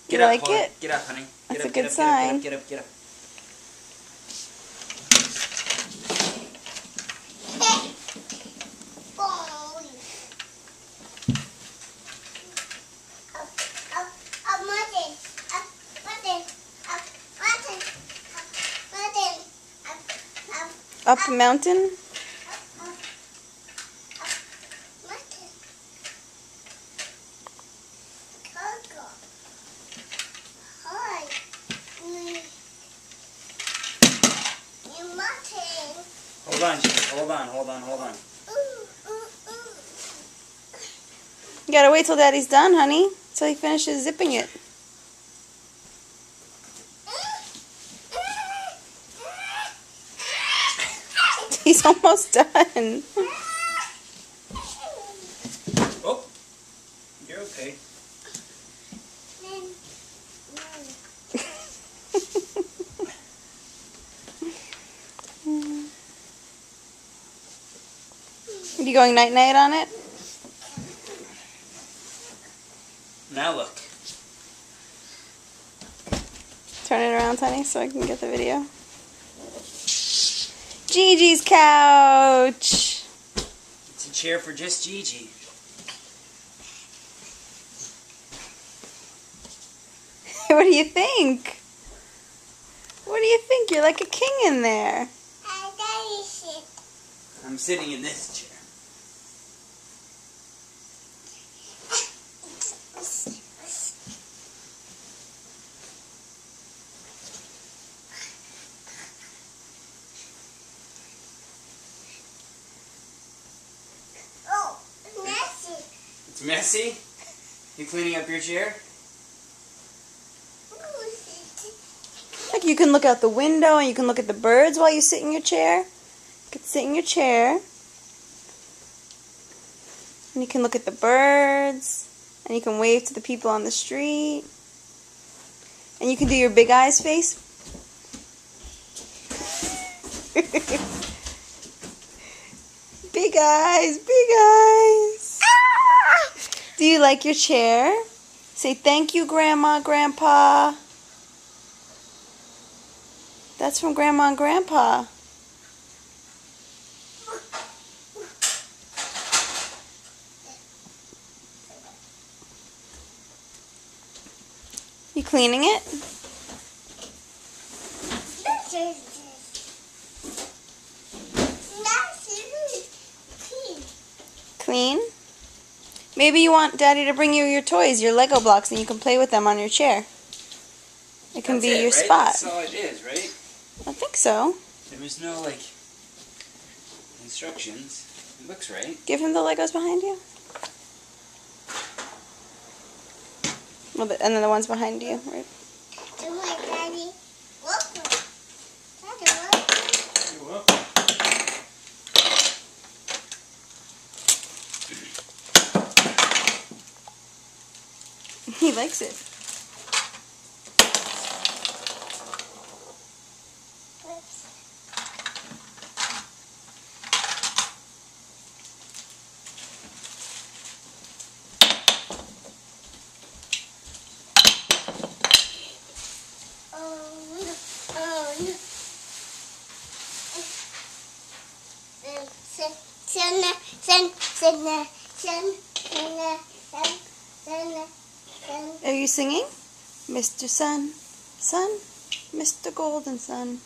Get up, like Polly. it? Get up, honey. That's a good sign. Get up. Up a mountain? Hold on. You gotta wait till Daddy's done, honey. Till he finishes zipping it. He's almost done. Oh, you're okay. Are you going night-night on it? Now look. Turn it around, honey, so I can get the video. Gigi's couch! It's a chair for just Gigi. What do you think? What do you think? You're like a king in there. I'm sitting in this chair. It's messy? You cleaning up your chair? Like you can look out the window and you can look at the birds while you sit in your chair. You can sit in your chair. And you can look at the birds. And you can wave to the people on the street. And you can do your big eyes face. Big eyes, big eyes. Do you like your chair? Say thank you, Grandma, Grandpa. That's from Grandma and Grandpa. You cleaning it? Clean? Maybe you want Daddy to bring you your toys, your Lego blocks, and you can play with them on your chair. It can be your spot. That's all it is, right? I think so. There was no, like, instructions. It looks right. Give him the Legos behind you. Well, and then the ones behind you, right? You're welcome. He likes it. Are you singing? Mr. Sun, Sun, Mr. Golden Sun.